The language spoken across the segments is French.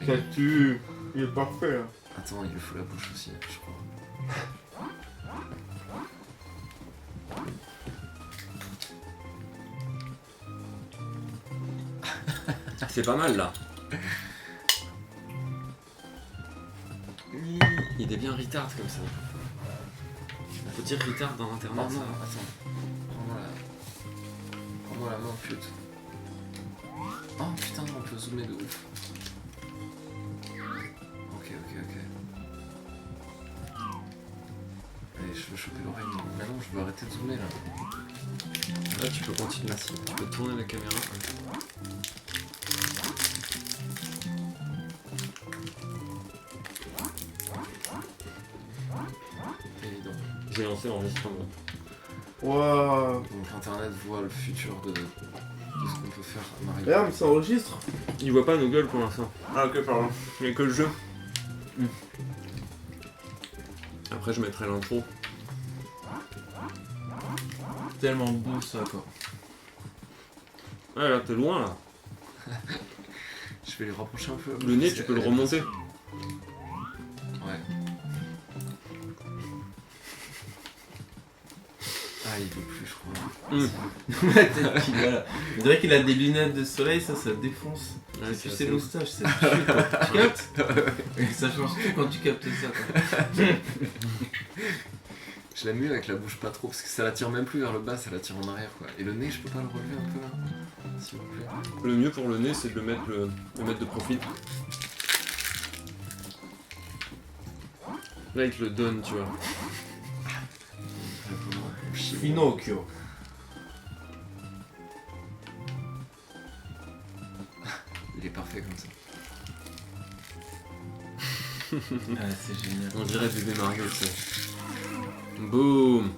là-dessus. Il est parfait là. Attends, il lui faut la bouche aussi, je crois. C'est pas mal là. Il est bien retard comme ça. Faut dire retard dans internet. Non, ça. attends. Prends-moi la main, pute. Oh putain, on peut zoomer de ouf. Ok. Allez, je veux choper l'oreille. Mais non, je veux arrêter de zoomer là. Là, tu peux continuer. Tu peux tourner la caméra. Évident. J'ai lancé l'enregistrement. Waouh. Donc internet voit le futur de ce qu'on peut faire à Mario. Regarde, mais ça enregistre. Il voit pas nos gueules pour l'instant. Ah ok, pardon. Il n'y a que le jeu. Après, je mettrai l'intro. Tellement beau ça quoi. Ouais, là, t'es loin là. Je vais les rapprocher un peu. Le nez, tu peux le remonter. Ouais. Ah, il veut plus, je crois. Peut-être qu'il a... On dirait qu'il a des lunettes de soleil, ça défonce. Ouais, C'est plus assez ses ouf. moustaches, c'est plus quoi. Tu captes? Ça change tout quand tu captes ça quoi. Je l'aime mieux avec la bouche pas trop, parce que ça la tire même plus vers le bas, ça la tire en arrière quoi. Et le nez, je peux pas le relever un peu là, s'il vous plaît. Le mieux pour le nez, c'est de le mettre de profil. Là, il te le donne, tu vois. Pinocchio. Il est parfait comme ça. Ah, c'est génial. On dirait bébé Mario, tu sais. Boum.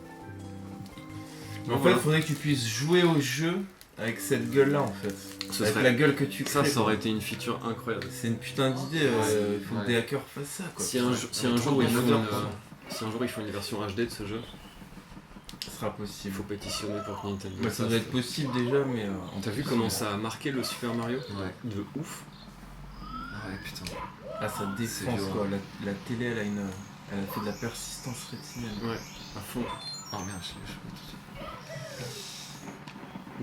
En fait, il faudrait que tu puisses jouer au jeu avec cette gueule là en fait. Ce Avec serait- la gueule que tu crées. Ça aurait été une feature incroyable. C'est une putain d'idée, il faut que des hackers fassent ça quoi. Si un Putain, jour il faut moderne, si un jour il faut une version HD de ce jeu, ça sera il possible. faut pétitionner pour que Nintendo. Bah, ça doit être possible déjà, mais. T'as vu comment ça a marqué le Super Mario? Ouais. De ouf. Ah ouais, putain. Ah, ça C'est défonce violent. quoi. La télé, elle a fait de la persistance rétinienne. Ouais, à fond. Oh merde, je l'ai chopé tout de suite.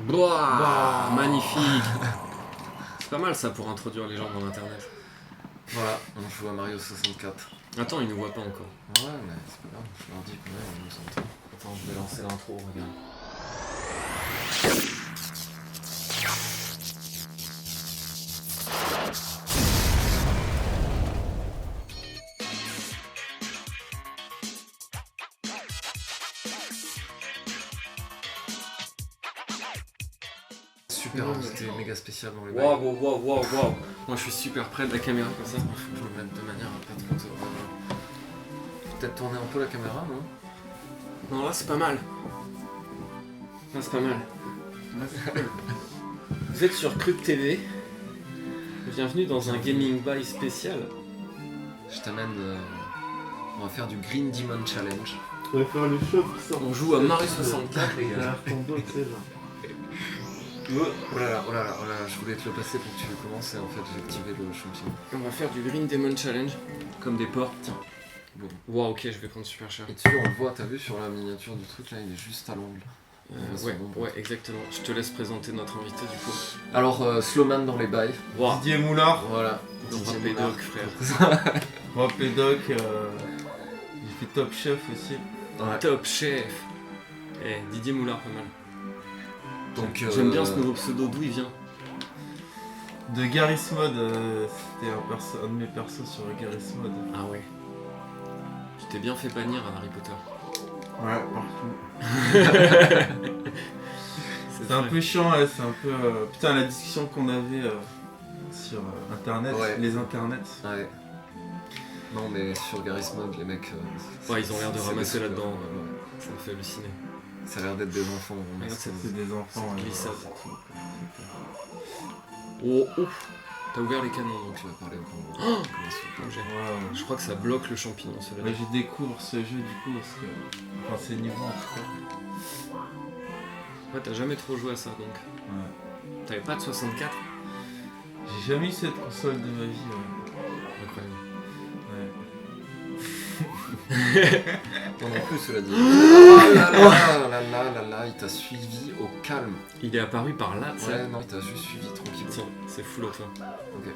Boah, magnifique. C'est pas mal ça pour introduire les gens dans internet. Voilà, on joue à Mario 64. Attends, ils nous voient pas encore. Ouais, mais c'est pas grave, je leur dis quand même, on nous entend. Attends, je vais lancer l'intro, regarde. Super, c'était méga spécial dans les bails. Waouh. Moi je suis super près de la caméra comme ça. Faut que je me mette de manière à pas trop te voir. Faut peut-être tourner un peu la caméra, non? Non, là c'est pas mal. Là c'est pas mal. Vous êtes sur Club TV. Bienvenue dans un Gaming By spécial. Je t'amène. On va faire du Green Demon Challenge. On va faire le shop qui sort. On joue à Mario 64 les Il a gars. l'air tombeau, tu sais, genre. Oh là là, je voulais te le passer pour que tu commences et en fait j'ai activé le champion. On va faire du Green Demon Challenge. Comme des porcs. Tiens. Bon. Waouh, ok, je vais prendre super cher. Et dessus on le voit, t'as vu sur la miniature du truc là, il est juste à l'angle. Ouais, exactement. Je te laisse présenter notre invité du coup. Alors, Slowman dans les bails. Waouh. Didier Moulard, Voilà. Didier Didier Moulard, Moulard. frère. moi Pédoc, il fait Top Chef aussi. Ouais. Top chef. Eh, Didier Moulard, pas mal. Donc, J'aime bien ce nouveau pseudo, d'où il vient. De Garry's Mod, c'était un de mes persos sur Garry's Mod. Ah ouais. Tu t'es bien fait bannir à Harry Potter. Ouais, partout. C'est un vrai. peu chiant, ouais, c'est un peu. Putain, la discussion qu'on avait sur internet, Ouais. les internets. Ouais. Non, mais sur Garry's Mod, les mecs. Ouais, ils ont l'air de c'est ramasser des là-dedans. super- Ça me fait halluciner. Ça a l'air d'être des enfants. vraiment. Regarde cette- C'est des enfants. cette ouais, glissade. ouais. Oh, ouf. T'as ouvert les canons donc. Donc, tu vas parler au Oh comment ça Ok. Ouais, Je crois que ça bloque le champignon, cela ouais, dit. je découvre ce jeu du coup parce que. Enfin, c'est niveau en tout cas. Ouais, t'as jamais trop joué à ça donc. Ouais. T'avais pas de 64? J'ai jamais eu cette console de ma vie. Ouais. incroyable. Ouais. Non non plus, cela dit. Oh là là là là là là, il t'a suivi au calme. Il est apparu par là, tu sais. Ouais, non, il t'a juste suivi tranquillement. Tiens, c'est full auto. Ok.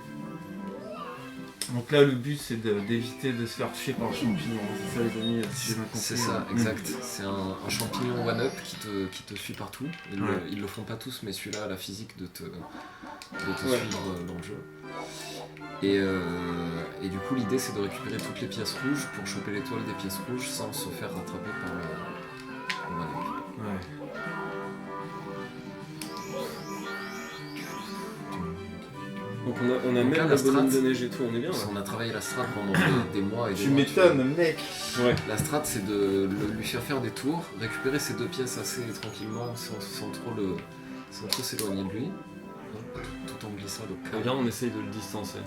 Donc là, le but, c'est d'éviter de se faire toucher par le champignon. C'est ça, les amis, si j'ai bien compris. C'est ça, exact. C'est un champignon one-up qui te suit partout. Ouais. Ils le font pas tous, mais celui-là a la physique de te Ouais. suivre dans le jeu. Et du coup, l'idée c'est de récupérer toutes les pièces rouges pour choper l'étoile des pièces rouges sans se faire rattraper par le one-up. Ouais. Donc on a Donc même là, la la bonhomme strat- de neige et tout, on est bien là. On a travaillé la strat pendant des mois et des Tu mois. m'étonnes, mec. Ouais. La strat c'est de lui faire faire des tours, récupérer ces deux pièces assez tranquillement sans trop s'éloigner de lui, tout en glissade au Et calme. là on essaye de le distancer.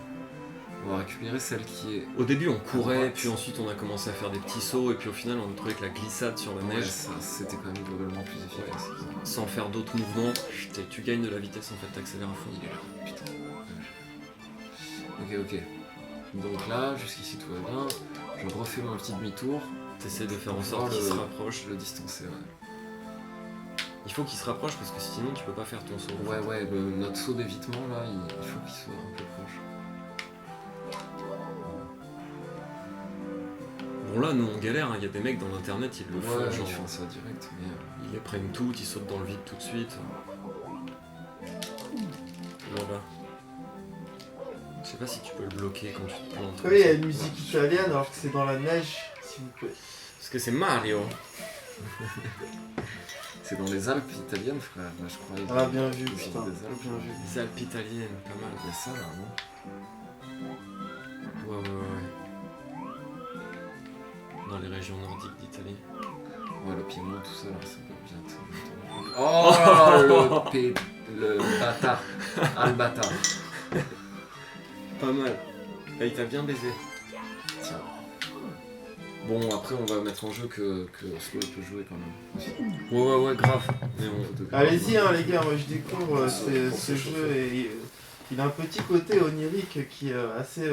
On va récupérer celle qui est... Au début on courait, droite. puis ensuite on a commencé à faire des petits sauts, et puis au final on a trouvé que la glissade sur la Ouais, neige, ça c'était quand même globalement plus efficace. sans faire d'autres mouvements, tu gagnes de la vitesse en fait, t'accélères à fond. Il est là, putain. Ok. Donc là, jusqu'ici tout va bien. Je refais mon petit demi-tour. T'essaies de faire en Pour sorte qu'il le- se rapproche. Je le distancer, ouais. Il faut qu'il se rapproche parce que sinon tu peux pas faire ton saut. Ouais, notre saut d'évitement là, il faut qu'il soit un peu proche. Bon là nous on galère, il y a des mecs dans l'internet, ils le font, Ouais, genre ils font ça direct, mais... ils les prennent toutes, ils sautent dans le vide tout de suite. Voilà. Je sais pas si tu peux le bloquer quand tu te plantes. Oui, il y a une musique italienne alors que c'est dans la neige, s'il vous plaît. Parce que c'est Mario. C'est dans les Alpes italiennes, frère, là, je croyais. Ah, bien vu, Au putain. sud des Alpes. Bien vu. Les Alpes italiennes, pas mal. Il y a ça là, non Ouais. Dans les régions nordiques d'Italie. Ouais, le Piémont, tout ça là, ça peut bien. Oh, le bâtard. Ah, le bâtard. Pas mal. Là, il t'a bien baisé. Tiens. Bon, après, on va mettre en jeu que Slow peut jouer quand même. Ouais, grave. Mais on... Allez-y, hein, les gars, moi je découvre Pour ce se jeu chauffer. et il a un petit côté onirique qui est assez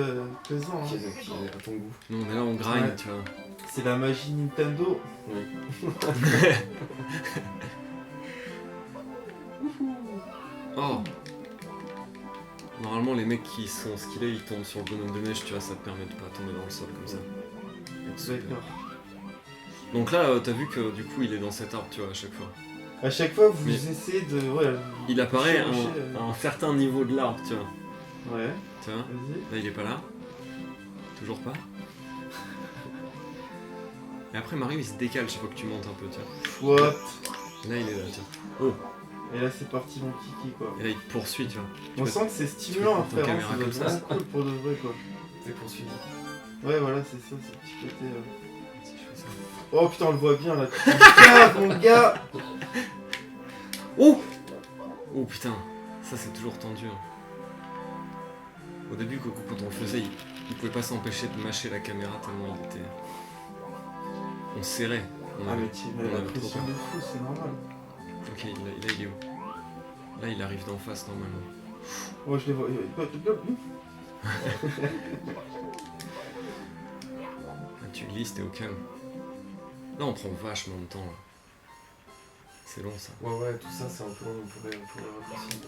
pesant. Qui Hein. est à ton goût. Nous, on est là, on grind, Ouais. tu vois. C'est la magie Nintendo. Oh. Normalement, les mecs qui sont skillés, ils tombent sur le bonhomme de neige, tu vois, ça te permet de pas tomber dans le sol comme ça. Et de sauter. D'accord. Donc là, t'as vu que du coup, il est dans cet arbre, tu vois, à chaque fois. À chaque fois, vous Mais- essayez de. Ouais, Il apparaît à chevaucher, un certain niveau de l'arbre, tu vois. Ouais, Tu vois. vas-y. Là, il est pas là. Toujours pas. Et après, Mario, il se décale chaque fois que tu montes un peu, tu vois. What? Là, il est là, tiens. Oh. Et là, c'est parti, mon kiki, quoi. Et là, il te poursuit, tu vois. On peux- sent que c'est stimulant à tu faire, peux prendre ta hein, caméra ça doit comme être ça. vraiment cool pour de vrai, quoi. T'es poursuivi. Ouais, voilà, c'est ça, ce petit côté. Si je fais ça. Oh putain, on le voit bien là. Cave, mon gars! Oh. Oh putain, ça c'est toujours tendu. Hein. Au début, quand on le faisait, il pouvait pas s'empêcher de mâcher la caméra tellement il était. On serrait. On Ah, avait- mais tu on mets la avait trop pression peur. de fou, c'est normal. Ok, là, il est où? Là, il arrive d'en face normalement. Oh, je les vois. Là, tu glisses, t'es au calme. Là, on prend vachement de temps. Là. C'est long ça, Ouais, tout ça, c'est un peu long, on pourrait raccourcir.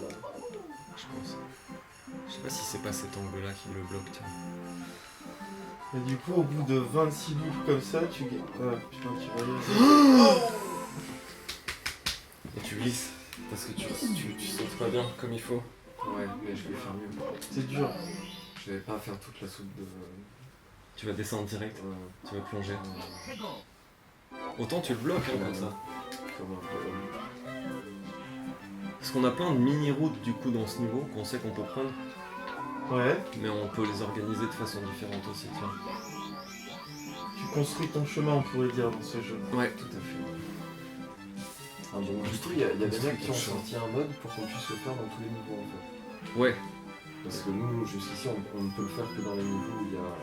je pense. Je sais pas si c'est pas cet angle-là qui le bloque, tiens. Et du coup, au bout de 26 boucles comme ça, tu gagnes. Ah putain, tu vas y aller. Et tu glisses, parce que tu sautes pas bien comme il faut. Ouais, mais je vais faire mieux. C'est dur. Je vais pas faire toute la soupe de... Tu vas descendre direct, tu vas plonger. euh, Autant tu le bloques hein, comme ça. comme un Parce qu'on a plein de mini-routes du coup dans ce niveau qu'on sait qu'on peut prendre, Ouais. mais on peut les organiser de façon différente aussi, tu vois. Tu construis ton chemin, on pourrait dire, dans ce jeu. Ouais. Tout à fait. Ah bon, du coup, il y a des mecs qui ont sorti un mode pour qu'on puisse le faire dans tous les niveaux en fait. Ouais. Parce que nous, jusqu'ici, on ne peut le faire que dans les niveaux où il y a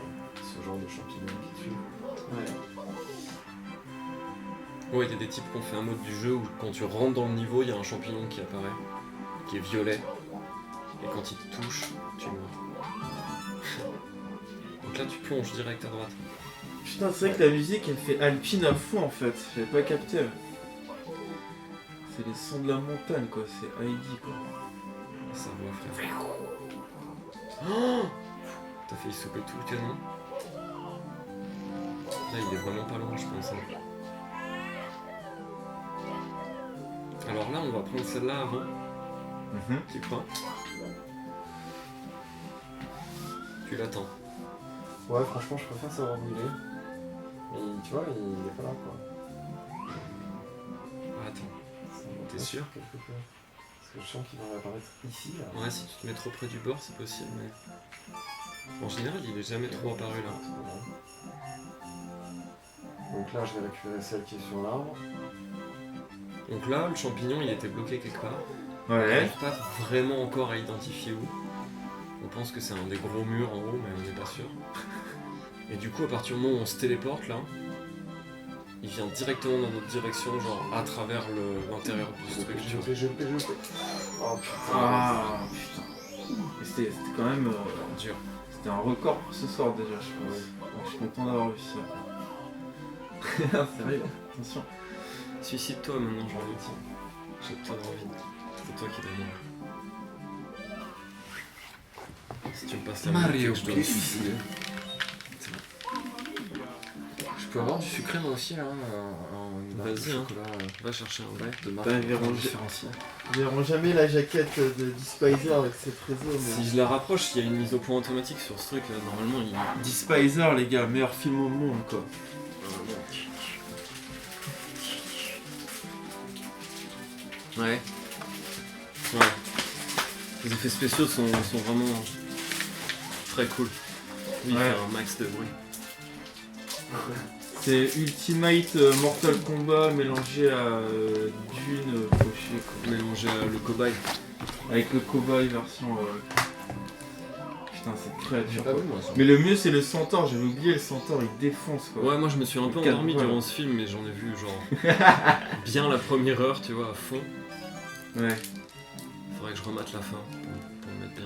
ce genre de champignons qui suivent. Ouais. Ouais, il y a des types qui ont fait un mode du jeu où quand tu rentres dans le niveau, il y a un champignon qui apparaît, qui est violet, et quand il te touche, tu meurs. Donc là, tu plonges direct à droite. Putain, c'est vrai que la musique elle fait alpine à fond en fait. J'avais pas capté. C'est les sons de la montagne quoi, c'est Heidi quoi. Ça voit, frère. Oh, t'as failli souper tout le canon. Là, il est vraiment pas loin, je pense. Hein. Alors là, on va prendre celle-là avant. Tu crois? Tu l'attends. Ouais, franchement, je préfère savoir où il est. Mais tu vois, il est pas là, quoi. Ah, attends. T'es sûr? Quelque peu. Parce que je sens qu'il va apparaître ici, là. Ouais, si tu te mets trop près du bord, c'est possible, mais... En général, il est jamais trop apparu, là. Donc là, je vais récupérer celle qui est sur l'arbre. Donc là, le champignon, il était bloqué quelque part. On Ouais. n'arrive pas vraiment encore à identifier où. On pense que c'est un des gros murs en haut, mais on n'est pas sûr. Et du coup, à partir du moment où on se téléporte, là, il vient directement dans notre direction, genre à travers l'intérieur du truc. tu vois. Je peux. Oh putain. Ah putain. Et c'était quand même Dur. c'était un record pour ce soir déjà je pense. Donc, je suis content d'avoir réussi. Sérieux, attention. Suicide-toi maintenant, j'ai envie de dire. J'ai pas envie. C'est toi qui demande. Si tu me passes la Mario, je dois me please. suicider. Je peux avoir du sucré moi aussi là, une barre de Vas-y, hein. chocolat Va chercher un vrai. de marque Bah, verrons- différenciée. Ils verront jamais la jaquette de Despiser avec cette réseau Si mais... je la rapproche, il y a une mise au point automatique sur ce truc là. Normalement, il. Despiser les gars, meilleur film au monde quoi. Ouais. Ouais. Les effets spéciaux sont vraiment très cool. Oui, il Ouais. fait un max de bruit. C'est Ultimate Mortal Kombat mélangé à Dune fauché quoi. Mélanger le cobaye. Avec le cowboy version... Putain cette J'ai créature pas quoi. vu moi ça. Mais le mieux c'est le centaure, j'avais oublié le centaure, il défonce quoi. Ouais, moi je me suis un peu Le cadre, endormi voilà. durant ce film, mais j'en ai vu genre bien la première heure, tu vois, à fond. Ouais. Faudrait que je remate la fin pour me mettre bien.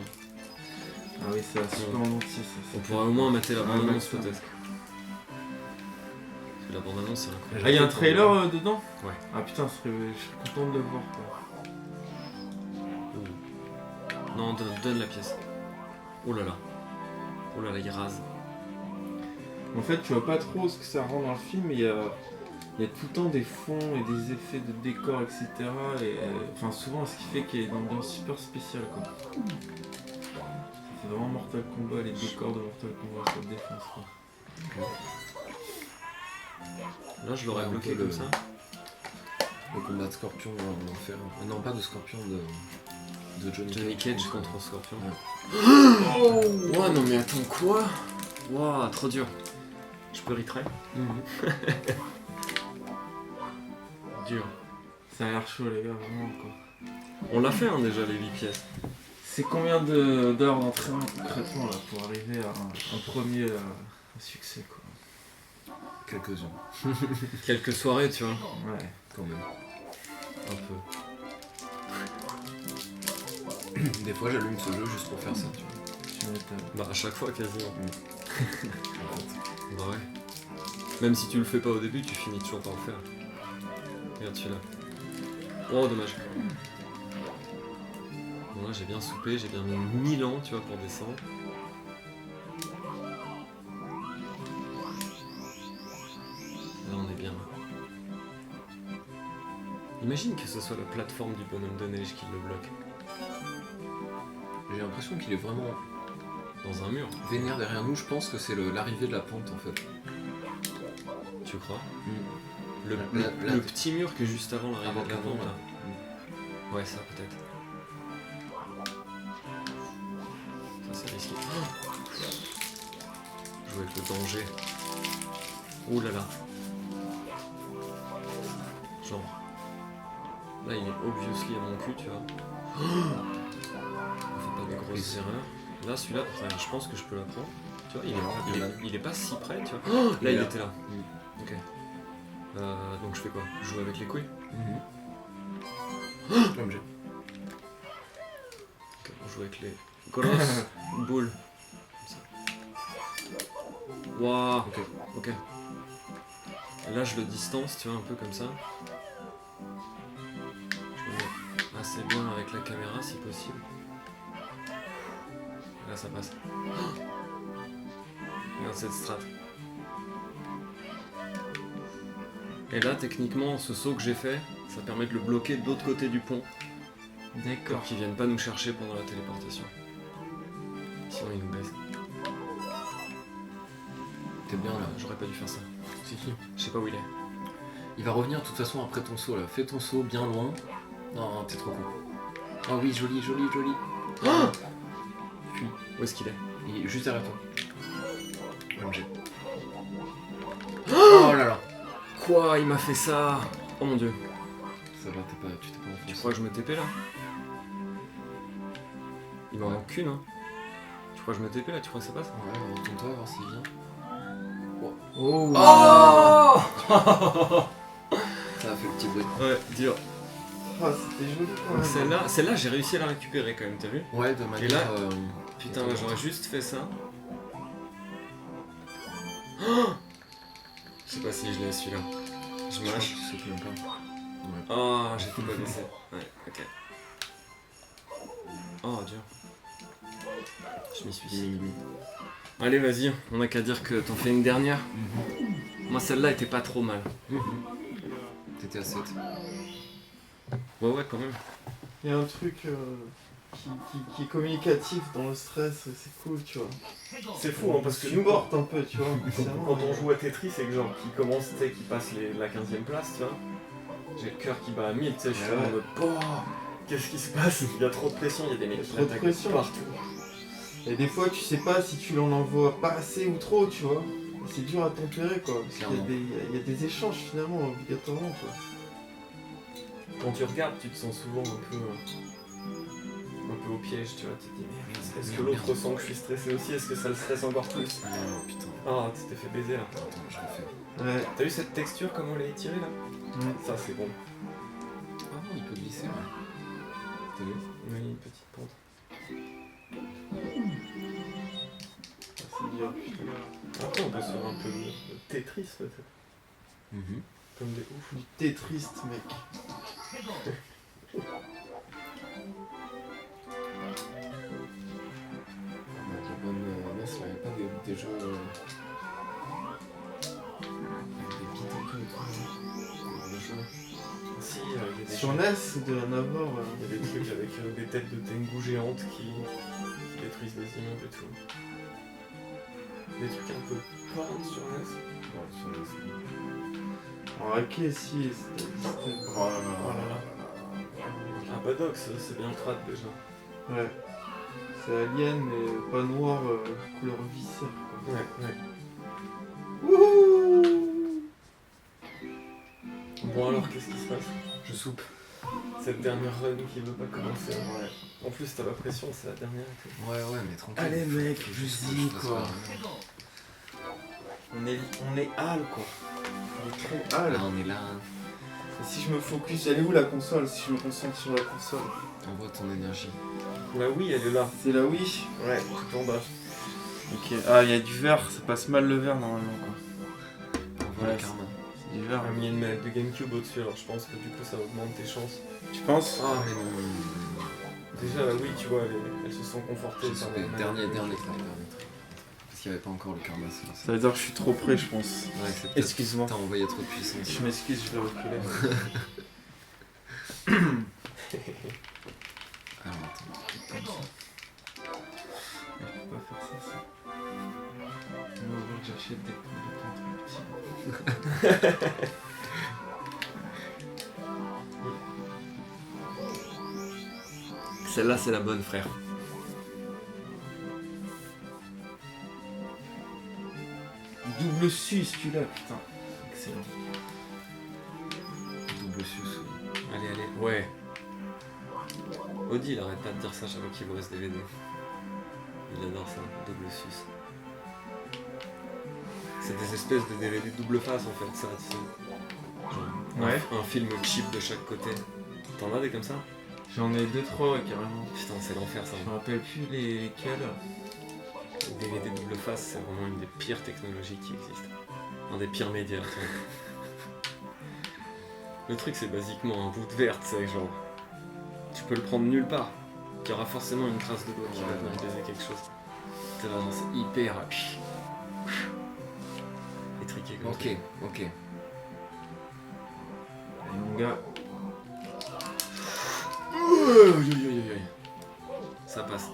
Ah oui ça va super en entier On ça. pourrait au moins mater la Ah, bande-annonce ouais, ça. peut-être. Parce que la bande-annonce c'est incroyable. Ah y'a un trailer dedans? Ouais. Ah putain je serais content de le voir quoi. Non, donne la pièce. Oh là là. Oh là là, il rase. En fait, tu vois pas trop ce que ça rend dans le film, mais il y a tout le temps des fonds et des effets de décor, etc. Et enfin, souvent, ce qui fait qu'il y a une ambiance super spéciale, quoi. Ça fait vraiment Mortal Kombat, les décors de Mortal Kombat, ça défonce, quoi. Là, je l'aurais Ouais, bloqué un peu comme le- ça. Le combat de scorpion en enfer. Non, pas de scorpion, de Johnny Cage contre Scorpion. Ouais. Ouais, non mais attends, quoi? Waouh, trop dur. Je peux retry? Dur. Ça a l'air chaud, les gars, vraiment, quoi. On l'a fait hein, déjà, les 8 pièces. C'est combien d'heures d'entraînement concrètement, là, pour arriver à un premier succès, quoi. Quelques-uns, Quelques soirées, tu vois. Ouais. quand même. Un peu. Des fois, j'allume ce jeu juste pour faire ça, tu vois. Tu m'étonnes. Bah, à chaque fois, quasiment. En fait. Bah ouais. Même si tu le fais pas au début, tu finis toujours par le faire. Regarde celui-là. Oh, dommage. Bon, là, j'ai bien soupé, j'ai bien mis 1000 ans, tu vois, pour descendre. Là, on est bien. Imagine que ce soit la plateforme du bonhomme de neige qui le bloque. J'ai l'impression qu'il est vraiment Dans un mur, vénère derrière nous. Je pense que c'est l'arrivée de la pente, en fait. tu crois Mm. Le petit mur qui est juste avant l'arrivée Avant de la l'avant, pente, là. là. Ouais, ça peut-être. Ça, c'est risqué. Jouer avec le danger. Oh là là. Genre. Là, il est obviously à mon cul, tu vois. On fait pas de grosses erreurs. Là, celui-là, enfin, je pense que je peux l'apprendre. Tu vois, il est pas si près, tu vois. Là, Il est il là. était là. Ok. Donc je fais quoi? Je joue avec les couilles? Comme j'ai. Ok, on joue avec les grosses boules. Comme ça. Waouh. Ok. Ok. Et là, je le distance, tu vois, un peu comme ça. Je le mets assez bien avec la caméra, si possible. Et là, ça passe. Oh, regarde cette strat. Et là, techniquement, ce saut que j'ai fait, ça permet de le bloquer de l'autre côté du pont. D'accord. Pour qu'ils viennent pas nous chercher pendant la téléportation. Sinon, ils nous baissent. T'es bien là. J'aurais pas dû faire ça. Si. Je sais pas où il est. Il va revenir de toute façon après ton saut là. Fais ton saut bien loin. Non, t'es trop con. Ah oui, joli, joli, joli. Oh Puis, Où est-ce qu'il est? il est juste derrière toi. OMG. Oh là là. Quoi? Il m'a fait ça? Oh mon dieu. Ça va, tu t'es pas enfoncé. Tu crois que je me TP là? Il m'en manque qu'une, hein. Tu crois que je me TP là? Tu crois que ça passe? Ouais, retourne-toi, voir s'il vient. Oh, Oh Ça a fait le petit bruit. Ouais, dur. Ah, c'était joli quand même. Celle-là, j'ai réussi à la récupérer quand même, t'as vu? Ouais, de manière. Et là, putain, là, j'aurais juste fait ça. Oh, je sais pas si je l'ai celui-là. Je Je mâche. sais plus même pas. Ouais. Oh, j'ai tout pas baissé. Ouais, ok. Oh, dur. Je m'y suis. Allez, vas-y, on a qu'à dire que t'en fais une dernière. Moi, celle-là était pas trop mal. T'étais à 7. Ouais, quand même. Il y a un truc qui est communicatif dans le stress, c'est cool, tu vois. C'est fou, hein, parce que Tu nous, portes un peu, tu vois. quand on joue à Tetris et que genre qui commence, tu sais, qui passe la 15e place, tu vois, j'ai le cœur qui bat à 1000, tu sais, je suis Ouais. en mode oh, qu'est-ce qui se passe? Il y a trop de pression, il y a des mecs qui Trop de l'attaquent pression. partout. Et des fois, tu sais pas si tu l'en envoies pas assez ou trop, tu vois. Et c'est dur à tempérer, quoi. Parce qu'il y a Clairement. il y a des échanges, finalement, obligatoirement, quoi. Quand tu regardes, tu te sens souvent un peu au piège, tu vois, tu te dis merde, est-ce que l'autre ressent que je suis stressé aussi? Est-ce que ça le stresse encore plus? Oh putain. Ah, tu t'es fait baiser là. Attends, je refais. Ouais. T'as vu cette texture, comment elle est étirée là? Ça c'est bon. Ah non, il peut glisser, ouais. T'as vu? Oui, une petite pente. C'est dur, putain. Après on peut se faire un peu de Tetris peut-être. Comme des ouf. Du tétriste, mec. Donc la bonne NES, là, il n'y a pas des jeux. Avec des bits un peu et tout. Des jeux. Si, il y a des Sur NES, il doit y en avoir. Il y a des trucs avec des têtes de Tengu géantes qui détruisent des immeubles et tout. Des trucs un peu porn sur NES. Ouais, sur les. En raquet, si, c'était. Oh là là. Ah Badox, c'est bien crade déjà. Ouais. C'est alien, mais pas noir, couleur viscère, quoi. Ouais, ouais. Wouhou! Bon alors qu'est-ce qui se passe? Je soupe. Cette dernière run qui veut pas commencer. Ouais. En plus t'as la pression, c'est la dernière et tout. Ouais, mais tranquille. Allez, mec, Faut je juste que dis, fasse quoi. rien. On est hal, quoi. On est trop hal. Là, on est là. Et si je me focus, elle est où la console? Si je me concentre sur la console. Envoie ton énergie. Bah oui, elle est là. C'est la Wii. Ouais, tout en bas. Ok. Ah, il y a du verre, ça passe mal le verre normalement, quoi. Envoie Ouais, le karma. C'est du verre. On a mis une manette de Gamecube au-dessus, alors je pense que du coup ça augmente tes chances. Tu penses? Ah, mais non. Déjà, oui, tu vois, elle se sent confortée. J'ai par soupé. la manette. Dernier trait. Parce qu'il n'y avait pas encore le karma. Ça veut dire que je suis trop près, je pense. Ouais, c'est peut-être. Excuse-moi. T'as envoyé trop de puissance. Je m'excuse, je vais reculer. Alors attends. Je peux pas faire ça. On va que j'achète des produits contre Celle-là, c'est la bonne, frère. Double sus, celui-là, putain. Excellent. Double sus. Allez, ouais. Audi, il arrête pas de dire ça chaque fois qu'il voit ce DVD. Il adore ça, double sus. C'est des espèces de DVD double face en fait, ça, tu sais. Genre, Ouais. un film cheap de chaque côté. T'en as des comme ça? J'en ai 2-3, ouais, carrément. Putain, c'est l'enfer ça. Je me rappelle plus lesquels. DVD double face, c'est vraiment une des pires technologies qui existent. Un des pires médias. Tu vois. Le truc, c'est basiquement un bout de verre, tu sais, genre. Tu peux le prendre nulle part. Il y aura forcément une trace de doigt qui va venir baiser quelque chose. C'est vraiment, c'est hyper. Étriqué comme Ok, ok. Allez, mon gars. Ça passe.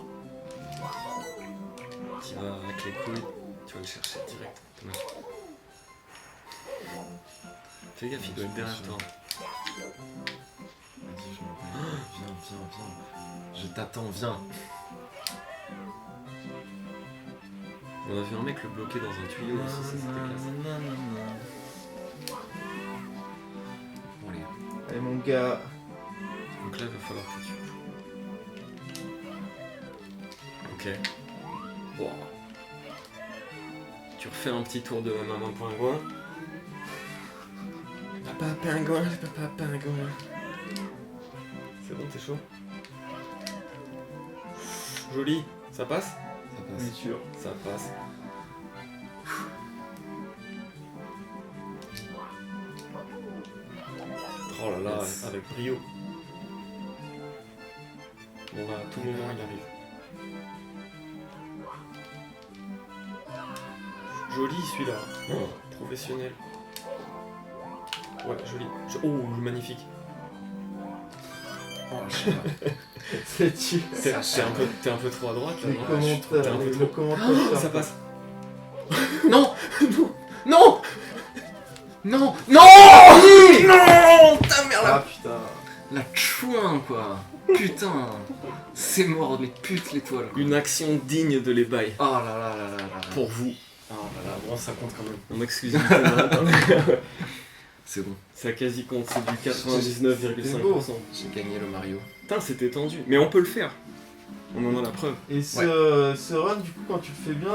Tu vas avec les couilles, tu vas le chercher direct. Dommage. Fais gaffe, il doit être derrière toi. Vas-y, je me viens. Je t'attends, viens. On a vu un mec le bloquer dans un tuyau aussi, ça c'était classe. Bon, allez. Allez, mon gars. Donc là, il va falloir que tu... Ok. Wow. Tu refais un petit tour de maman pingouin. Papa pingouin, papa pingouin. C'est bon, t'es chaud? Joli, ça passe? Ça passe. Bien sûr. Ça passe. Oh là là, Yes. avec brio. Bon là, à tout moment, il arrive. Joli celui-là. Oh, professionnel. Ouais, joli. Oh, magnifique. Oh, je sais pas. C'est tu. T'es un peu trop à droite là, Les non? commentaires, t'es un peu le trop- commentaire. Ça passe. Non. Non. Non. Non. Non. Ta mère Ah la... putain. La chouin, quoi. Putain. C'est mort, les putes l'étoile. Une action digne de l'ébail. Oh là là là là là. Pour vous. Oh là là, bon, ça compte quand même. En exclusivité. C'est bon. Ça quasi compte, c'est du C'est 99,5%. J'ai gagné le Mario. Putain, c'était tendu. Mais on peut le faire. On en a la preuve. Et ce run, du coup, quand tu le fais bien,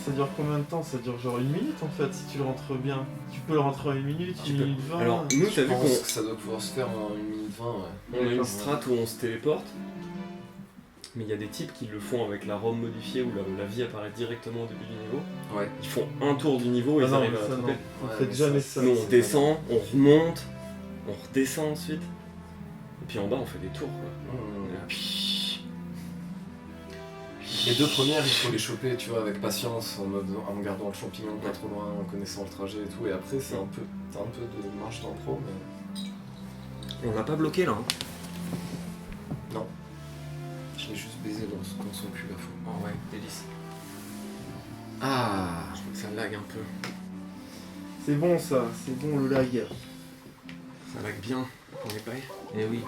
ça dure combien de temps? Ça dure genre 1 minute en fait, si tu le rentres bien. Tu peux le rentrer en 1 minute, Tu 1 peux. minute 20. Alors, nous, t'as Je vu pense qu'on que ça doit pouvoir se faire en 1 minute 20, ouais. on a une strat où on se téléporte. Mais il y a des types qui le font avec la ROM modifiée où la vie apparaît directement au début du niveau. Ouais. Ils font un tour du niveau et Ah ils non, arrivent mais à ça, l'attraper. non. Vous Ouais, faites mais jamais ça, ça. Nous, on c'est descend, on remonte, on redescend ensuite. Et puis en bas, on fait des tours. Quoi. Mmh. On est là, Les deux premières, il faut les choper, tu vois, avec patience, en en gardant le champignon pas trop loin, en connaissant le trajet et tout. Et après, t'as un peu de marge d'impro, mais... On l'a pas bloqué là. Hein. Je l'ai juste baisé dans son cul, la fois. Oh ouais, délice. Ah. Je crois que ça lag un peu. C'est bon ça, c'est bon le lag. Ça lag bien pour les bails. Eh oui.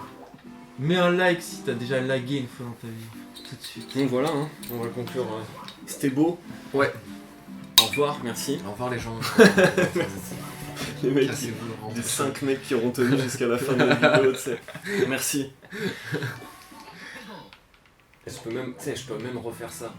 Mets un like si t'as déjà lagué une fois dans ta vie. Tout de suite. Donc voilà, hein, on va conclure. C'était beau. Ouais. Au revoir, merci. Au revoir les gens. Les mecs, Cassez-vous, les 5 mecs qui auront tenu jusqu'à la fin de la vidéo, tu sais. Merci. Et je peux même refaire ça.